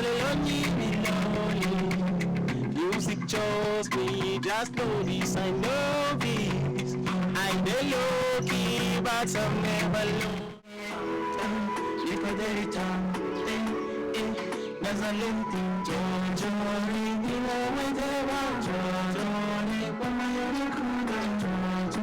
lonely, be lonely. Music chose me, just know this, I know this. I'm the low-key, but I'm never low. Ripaderita, Nazalenti, Jojo, Ringila, Wedeva, Jojo, Nepamayo, Kuda, Jojo,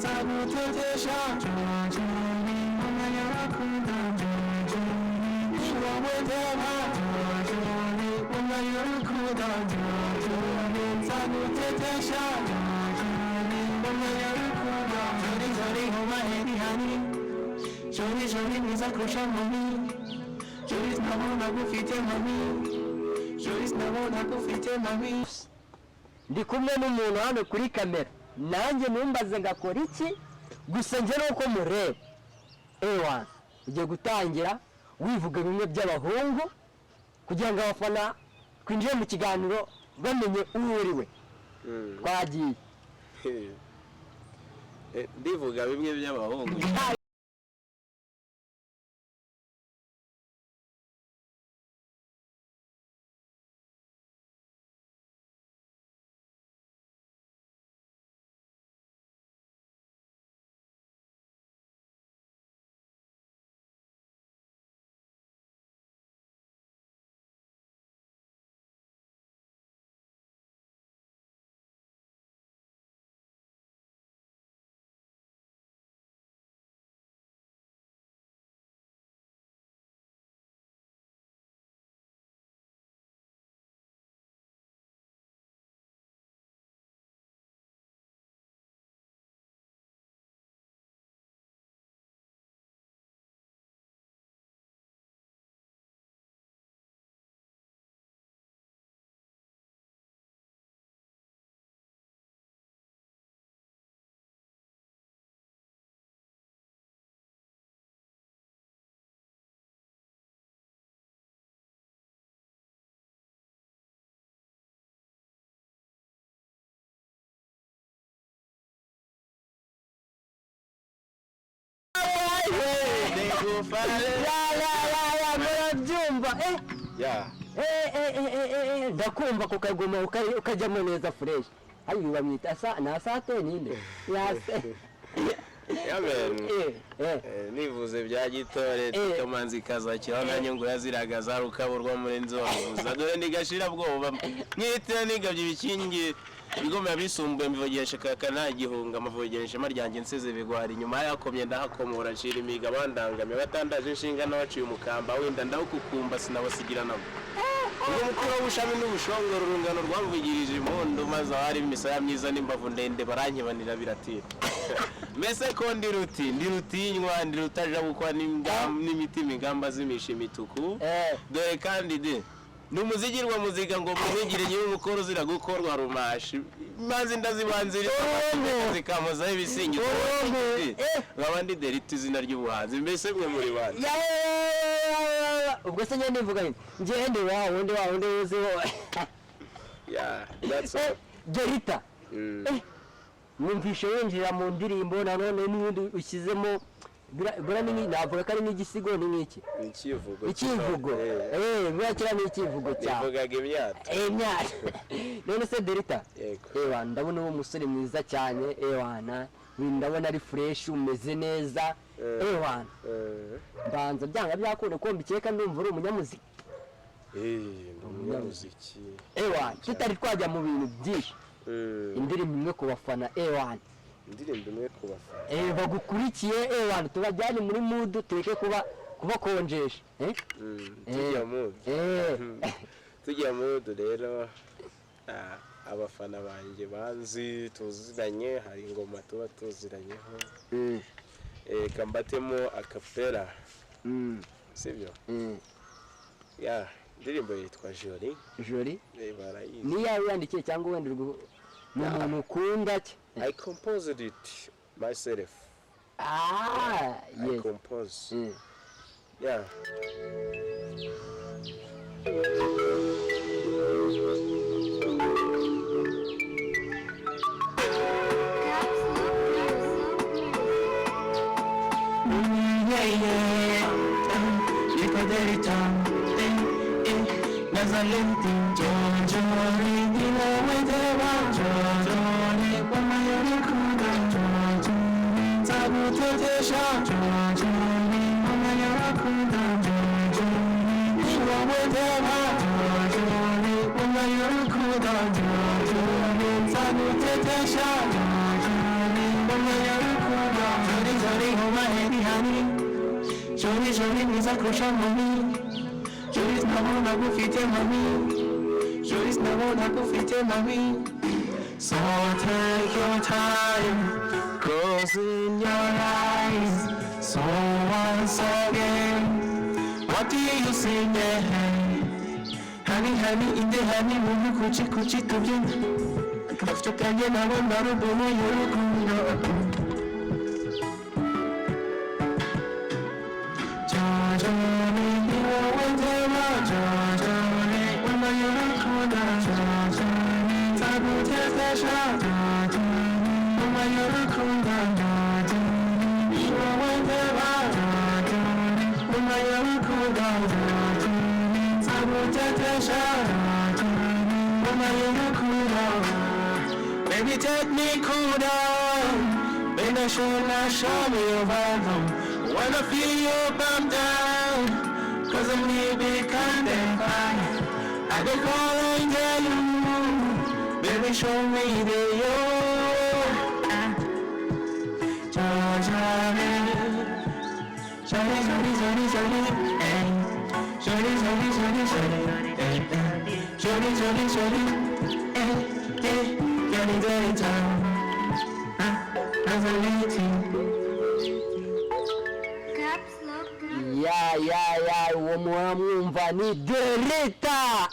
Tabu Tetesha, Jojo, Nepamayo, Kuda, Jojo, Niwa Wedeva, Jojo, Nepamayo, Kuda, Jojo, Tabu Tetesha, Jojo, Nepamayo, Kuda, Jori, Jori, Homa, Hedi, Hani. Jori jori niza kusha mami, jori snabona kufite mami, jori snabona kufite mami. Ndi kumwe n'umuntu hano kuri kamera, nanjye numbaze ngakora iki, gusa nje nuko mureba. Ewa, ugiye gutangira wivuga bimwe by'abahungu kugira ngo abafana kwinjire mu kiganiro bamenye uwo uriwe. Twagiye. Ndivuga bimwe by'abahungu. Ndakumva kukaguma ukajyamo neza fresh. Ayi bamwita na sate ninde? Yase. Nivuze bya gitore tukamanzi kazakira nanyo ngo yaziragaza rukaburwa muri nzovuza dore ndigashira bwoba mwitira nigabye ibikingi bigomba bisumbuye mbivogesha kakana igihunga amavugesha maryange nseze bigwari nyuma yakomye ndahakomora nshira imiga bandangame batandaje inshinga nabaciye umukamba wenda ndahukukumba sinabasigira nabo uyu mukuru w'ubushami n'ubushongoro urungano rwamvugirije impondo maze hari imisaya myiza n'imbavu ndende barankibanira biratira mese ko ndi rutinywa ndi rutaja bukwa n'imitima ingamba zimisha imituku dore kandi de numuzigirwa muziga ngo mumigire nyiri umukoro zira gukorwa rumashi maze ndazibanzira zikamoza ibisingi babandi deriti zina ry'ubuhanzi mbese mwe muri bandi ubwo se nyine mvuga nje ndi wundi uziho that's all Derita numvishe winjira mu ndirimbo nanone n'undi ushyizemo burani navuga ko ari n'igisigo ni n'iki ikivugo birakira n'ikivugo cyawe bivugaga imyata none se Derita ewa ndabona uwo musore mwiza cyane ewana ndabona ari fresh umeze neza ewana mbanza byanga byakunda ko mbikeka ndumva uri umunyamuziki umunyamuziki ewana tutari twajya mu bintu byinshi indirimbo imwe ku bafana ewana indirimbo imwe ku bafana bagukurikiye ewana tubajyane muri mood tureke kubakonjesha tujya mood rero abafana banjye banzi tuziranye hari ingoma tuba tuziranyeho kambatemo akapera sibyo indirimbo yitwa Joli ni yawe yandikiye cyangwa wenda umuntu ukunda cye I composed it myself. Yes. I compose. Yeah. Nazareti Jojori Nila Wedeva Jojori Mama Yorikuda Jojori Tabu Tetesha Jojori Mama Yorikuda Jojori Nila Wedeva Jojori Mama Yorikuda Jojori Tabu Tetesha Jojori Mama Yorikuda Jori Jori Homa Hedi Hani Jori Jori Niza Kusha Mami Joris nabona kufite mami Joris nabona kufite mami So take your time Closing your eyes So once again What do you say Honey honey in the honey Munu kuchi kuchi tubyin Kafto kanye nawa naru bono yorukundo Jojoni niwa wendema Jojoni wama yorukuda Jojoni tabu tetesha Jojoni wama yorukuda Jojoni niwa wendema Jojoni wama yorukuda Jojoni tabu tetesha Jojoni wama yorukuda Baby take me cool down Baby show me your vibe Wanna feel you bump down Cause I'm leaving content fire I can call and tell you Baby show me the you Jojari Jolly, jolly, jolly, jolly Ay Jolly, jolly, jolly, jolly Ay, ay Jolly, jolly, jolly Ay, ay Jolly, jolly, jolly Nazareti ya uwo mwumva ni Derita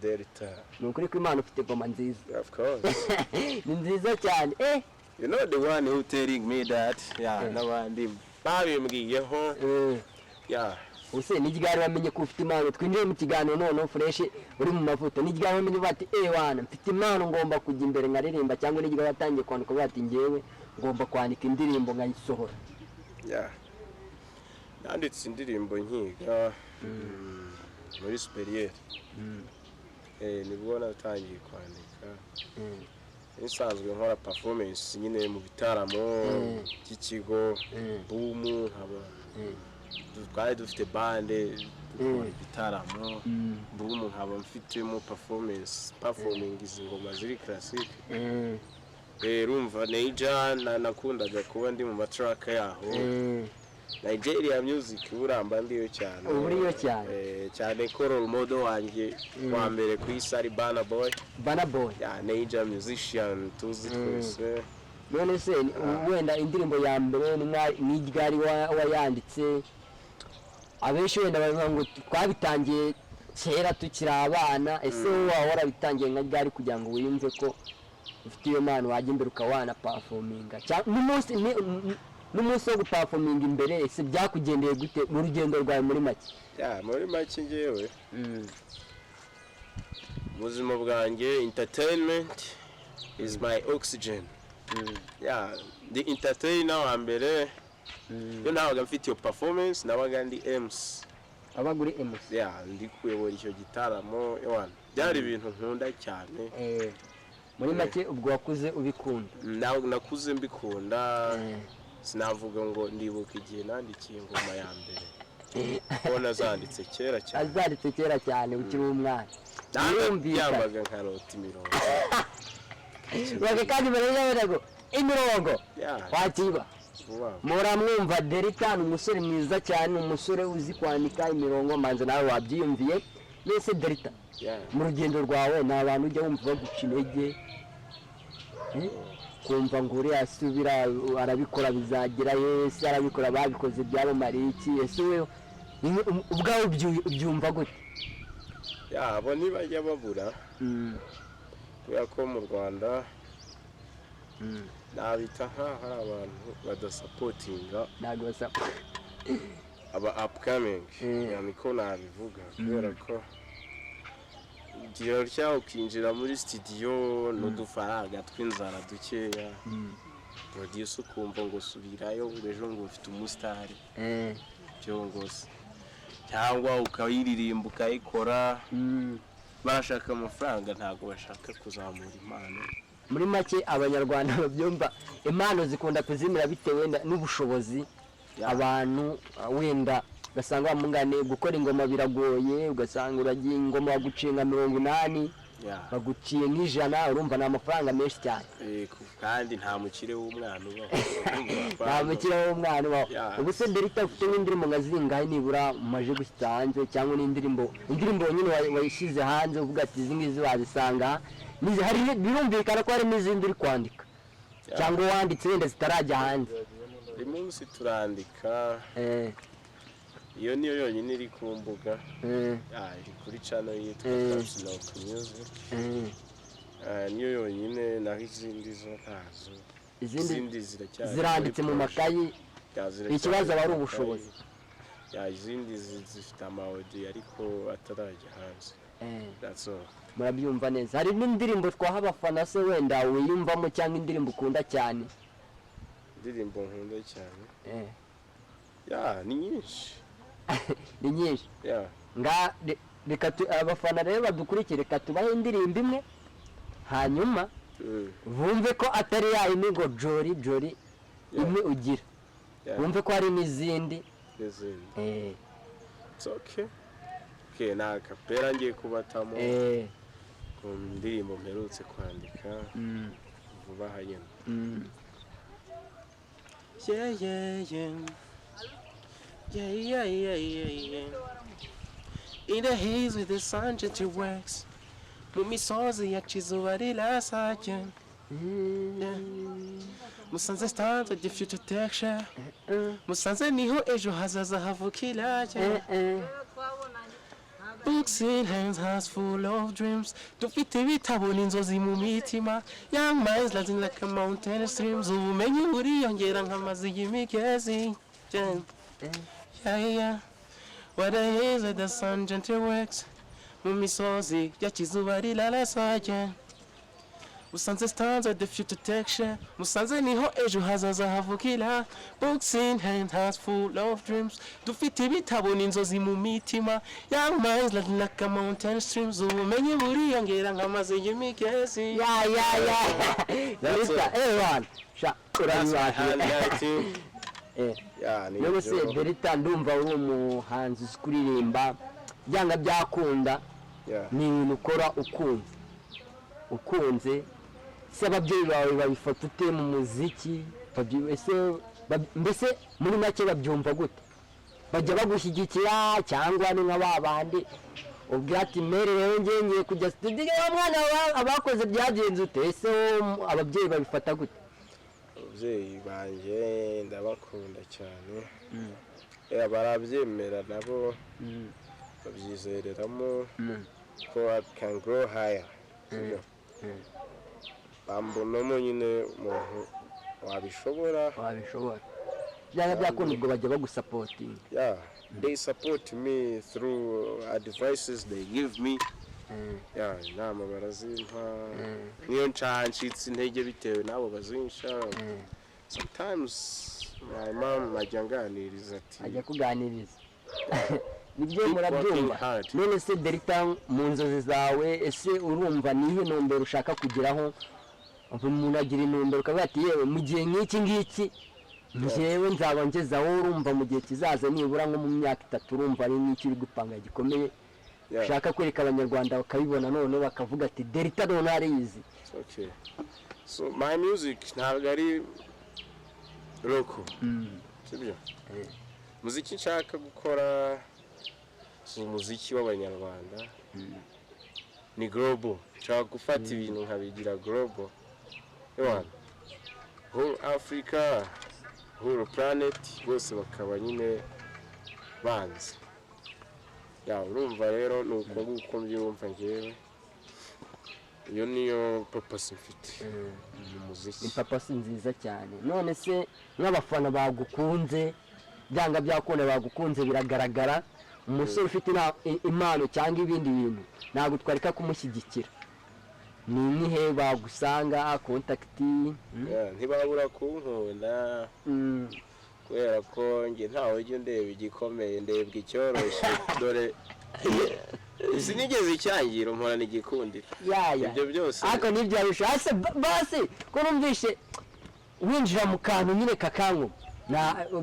Derita nukuri ko Imana ufite goma nziza of course ni nziza cyane you know the one who telling me that n'abandi babimbwiyeho use n'iryari wamenye ko ufite impano twinjiye mu kiganiro none fresh uri mu mavuta n'iryari wamenye bati wana mfite impano ngomba kujya imbere nkaririmba cyangwa n'iryari watangiye kwandika bati ngewe ngomba kwandika indirimbo nkayisohora nanditse indirimbo nkiga muri superieur nibwo natangiye kwandika nisanzwe nkora performance nyine mu bitaramo by'ikigo bumu haba twari dufite bande bitaramo bumu haba mfitemo performing izi ngoma ziri classic rumva neja nakundaga kuba ndi mu matrack yaho Nigeria music uramba ndiyo cyane uriyo cyane cyane ko role model wanjye wa mbere ku isari Burna Boy Nigeria musician tuzi twese none se wenda indirimbo ya mbere ni ryari wayanditse abenshi wenda bavuga ngo twabitangiye kera tukiri abana ese wahora bitangiye nka ryari kugira ngo wiyumve ko ufite iyo mpano wajya imbere ukawana performinga n'umunsi wo guperforminga imbere ese byakugendeye gute mu rugendo rwawe muri make muri make ngewe ubuzima bwanjye entertainment is my oxygen the entertainer wa mbere yo nabaga mfite iyo performance nabaga ndi MC abaga uri MC ndi kuyobora icyo gitaramo byari ibintu nkunda cyane muri make ubwo wakuze ubikunda nakuze mbikunda sinavuga ngo ndibuka igihe nandikiye ingoma ya mbere ubona zanditse kera cyane ukiri umwana yambaga nkarota imirongo kandi mbere y'aho imirongo wakiba muramwumva Derita ni umusore mwiza cyane umusore uzi kwandika imirongo manze nawe wabyiyumviye mbese Derita mu rugendo rwawe ni abantu ujya wumva baguca intege kumva ngo uriya asubira arabikora bizagira ese arabikora babikoze byabamariye iki ese we ubwawe ubyumva gute abo ntibajya babura kubera ko mu Rwanda nabita hari abantu badasapotinga aba upcoming niko nabivuga kubera ko igihe cyaho ukinjira muri studio n'udufaranga tw'inzara dukeya producer ukumva ngo subirayo ejo ngo ufite umusitari byo ngose cyangwa ukayiririmba ukayikora barashaka amafaranga ntabwo bashaka kuzamura impano. muri make abanyarwanda babyumva impano zikunda kuzimira bitewe n'ubushobozi abantu wenda ugasanga bamungane gukora ingoma biragoye ugasanga uragiye ingoma baguciye nka 80 baguciye nk'ijana urumva ni amafaranga menshi cyane kandi nta mukire w'umwana ubaho nta mukire w'umwana ubaho ubu se Delta ufite n'indirimbo nka zingahe nibura umaje gushyira hanze cyangwa n'indirimbo nyine wayishyize hanze uvuga ati izi ngizi wazisanga hari birumvikana ko hari n'izindi uri kwandika cyangwa wanditse wenda zitarajya hanze uyu munsi turandika iyo niyo yonyine iri ku mbuga iri kuri channel yitwa Capslock Music niyo yonyine naho izindi zo ntazo izindi ziranditse mu makayi ikibazo aba ari ubushobozi izindi zifite amaudio ariko atarajya hanze that's all murabyumva neza hari n'indirimbo twaha abafana se wenda wiyumvamo cyangwa indirimbo ukunda cyane indirimbo nkunda cyane ni nyinshi ni nyinshi nga reka abafana rero badukurikire reka tubahe indirimbo imwe hanyuma bumve ko atari ya imigo jori imwe ugira bumve ko hari n'izindi it's okay na kapera ngiye kubatamo ku ndirimbo mperutse kwandika vuba hanyuma Yeah. In the haze with the sun just wax. Mumisozi yachizuba rilasake. Musanze stand with the future texture. Musanze niho ejo hazaza havukira. Books in hands, hearts full of dreams. Dufite ibitabo n'inzozi mu mitima. Young minds rising like a mountain streams. Ubumenyi buriyongera nk'amazi y'imigezi. Yeah. What the haze with the sun gentle wax. Mumisozi yachizuba rilasake. Musanze stands with the future texture. Musanze niho ejo hazaza havukira. Books in hand, hearts full of dreams. Dufite ibitabo n'inzozi mu mitima. Young minds like a mountain streams. Ubumenyi buriyongera nk'amazi y'imigezi. Delta, everyone. Yewe se Delta ndumva uri umuhanzi kuririmba byanga byakunda ni ibintu ukora ukunze se ababyeyi bawe babifata ute mu muziki mbese muri make babyumva gute bajya bagushyigikira cyangwa ni nka babandi ubwira ati mere rero ngiye kujya studio mwana abakoze byagenze ute ese ababyeyi babifata gute ababyeyi banjye ndabakunda cyane barabyemera nabo babyizereramo ko I can grow higher bambonamo nyine umuntu wabishobora byaba byakunda ubwo bajya bagusupporting they support me through advices they give me inama barazimpa niyo ncitse intege bitewe nabo bazinsha sometimes my mom ajyanganiriza ati ajya kuganiriza nibyo murabyumva none se Delta mu nzozi zawe ese urumva nihe ntumbero ushaka kugeraho umuntu agira intumbero ukavuga ati yewe mu gihe nk'iki ngiki njyewe nzaba ngezaho urumva mu gihe kizaza nibura nko mu myaka 3 urumva ari n'iki uri gupanga gikomeye ushaka kwereka abanyarwanda bakabibona none bakavuga ati Delta none arizi so my music ntabwo ari local sibyo muziki nshaka gukora si umuziki w'abanyarwanda ni global nshaka gufata ibintu nkabigira global whole Africa whole planet bose bakaba nyine banzi urumva rero nuko nguko mbyumva ngewe iyo niyo purpose mfite mu muziki ni purpose nziza cyane none se nk'abafana bagukunze byanga byakunda bagukunze biragaragara umusore ufite impano cyangwa ibindi bintu ntabwo twareka kumushyigikira ni nihe bagusanga contact ntibabura kunkunda kubera ko nge ntawe ujya ndeba igikomeye ndebwa icyoroshye dore sinigeze icyangira umporana igikundiro yaya ibyo byose ariko nibyo yabishase basi ko numvishe winjira mu kantu nyine kakanku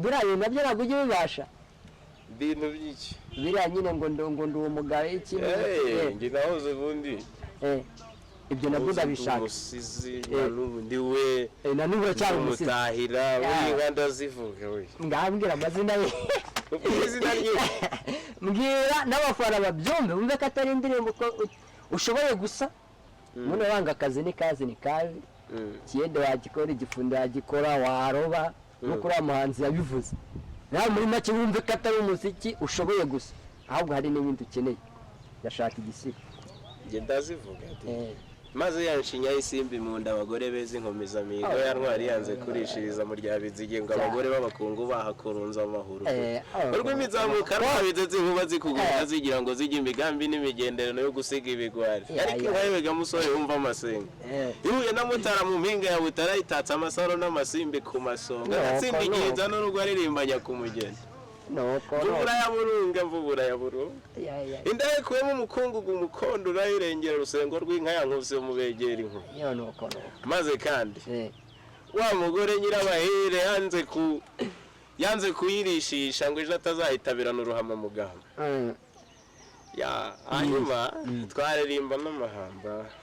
biriya bintu nabyo ntabwo ujya ubibasha ibintu by'iki biriya nyine ngo ndi uwo mugabo iki njye nahoze ubundi ibyo nabwo ndabishaka umusizi n'ubundi we na n'ubu cyangwa umusizi umutahira we ndazivuga we ngambwira amazina ye izina rye mbwira n'abafana babyumve wumve ko atari indirimbo ko ushoboye gusa muno wanga akazi ni kazi kiyede wagikora igifundo wagikora waroba nk'uko uriya muhanzi yabivuze nawe muri make wumve ko atari umuziki ushoboye gusa ahubwo hari n'ibindi ukeneye yashaka igisigo njye ndazivuga maze yanshinya isimbi mu nda abagore beza inkomezamihigo ya ntwari yanze kurishiriza mu rya bizige ngo abagore b'abakungu bahakurunza amahoro urw'imizamuka rwabitse inkuba zikugura zigira ngo zijye imigambi n'imigenderano yo gusiga ibigwari ariko inka musore wumva amasenga ihuye na mutara mu mpinga ya butara itatse amasaro n'amasimbi ku masonga atsinda igihinza n'urugo aririmbanya ku mugeni mvubura ya burunga inda yakuyemo umukungugu umukondo urayirengera urusengo rw'inka yankubise mu begera inkuru maze kandi wa mugore nyirabahere yanze kuyirishisha ngo ejo atazahitabirana uruhama mu gahama hanyuma twaririmba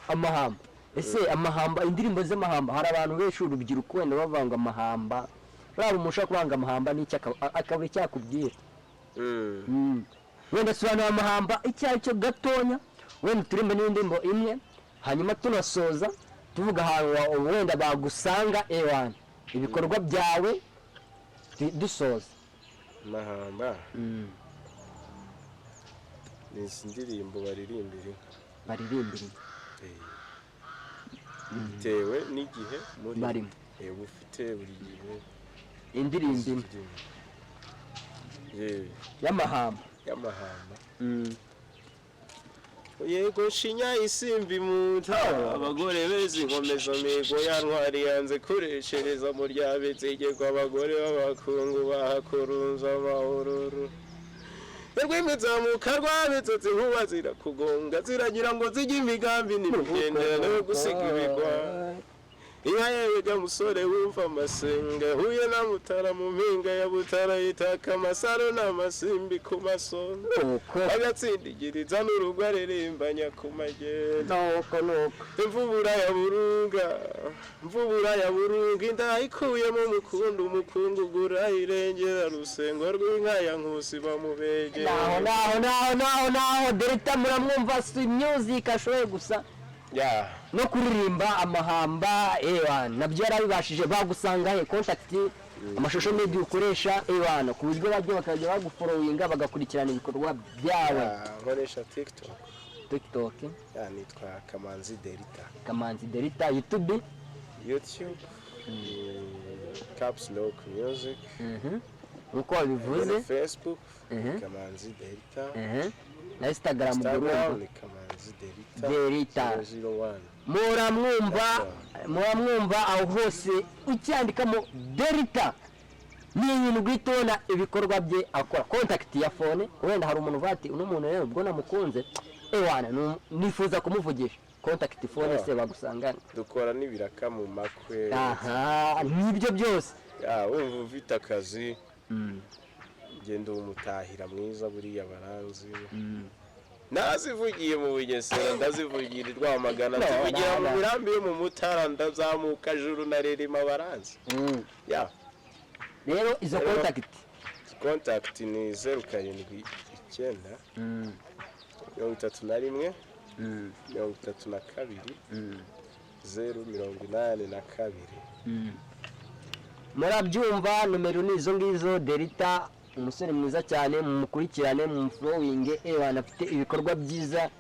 amahamba ese amahamba indirimbo z'amahamba hari abantu benshi urubyiruko wenda bavanga amahamba raba umusha kubanga amahamba n'icyo akabura icyakubwira wenda sobanura amahamba icyo ari cyo gatonya wenda turimba n'indirimbo imwe hanyuma tunasoza tuvuga ahantu wenda bagusanga ewana ibikorwa byawe dusoza amahamba ni indirimbo baririmbira bitewe n'igihe barimo ufite buri gihe indirimbo y'amahamba yego shinya isimbi muta abagore beza inkomezamihigo ya ntwari yanze kureshereza mu rya bizigirwa abagore b'abakungu bahakurunza amahororo urw'imizamuka rwabitsotse inkuba zirakugonga ziragira ngo zijye imigambi n'imigenderano yo gusiga ibigwari inka yega musore wumva amasenga huye na mutara mu mpinga ya butara yitaka amasaro n'amasimbi ku masonga agatsindigiriza n'urugo aririmbanya ku magenda imvubura ya burunga inda ikuyemo umukungugu urayirengera rusengo rw'inka ya nkusi bamubegera naho Delta muramwumva si music ashoboye gusa no kuririmba amahamba nabyo yarabibashije bagusanga he contact amashusho media ukoresha ku buryo bajye bakajya bagufollowinga bagakurikirana ibikorwa byawe nkoresha TikTok nitwa Kamanzi Delta YouTube Caps Lock Music uko wabivuze Facebook Kamanzi Delta na Instagram ni Delta muramwumva aho hose ucyandikamo Delta ni ibintu gwitona ibikorwa bye akora contact ya phone wenda hari umuntu vati uno muntu rero ubwo namukunze nifuza kumuvugisha contact phone se bagusangana dukora n'ibiraka mu makwe nibyo byose wumva ufite akazi genda umutahira mwiza buriya baranzi nazivugiye mu Bugesera ndazivugira Rwamagana zivugira mu Mirambi yo mu Mutara ndazamuka juru na Rerima baranzi rero izo contact ni 079 31 32 082 murabyumva numero ni izo ngizo Delta umusore mwiza cyane mumukurikirane mu flowing afite ibikorwa byiza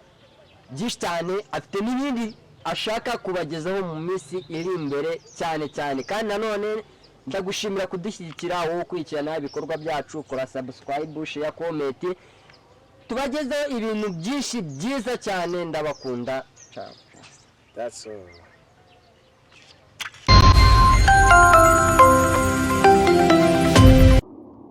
byinshi cyane afite n'ibindi ashaka kubagezaho mu minsi iri imbere cyane kandi nanone ndagushimira kudushyigikira wowe ukurikirana ibikorwa byacu kora subscribe share comment tubagezeho ibintu byinshi byiza cyane ndabakunda That's all.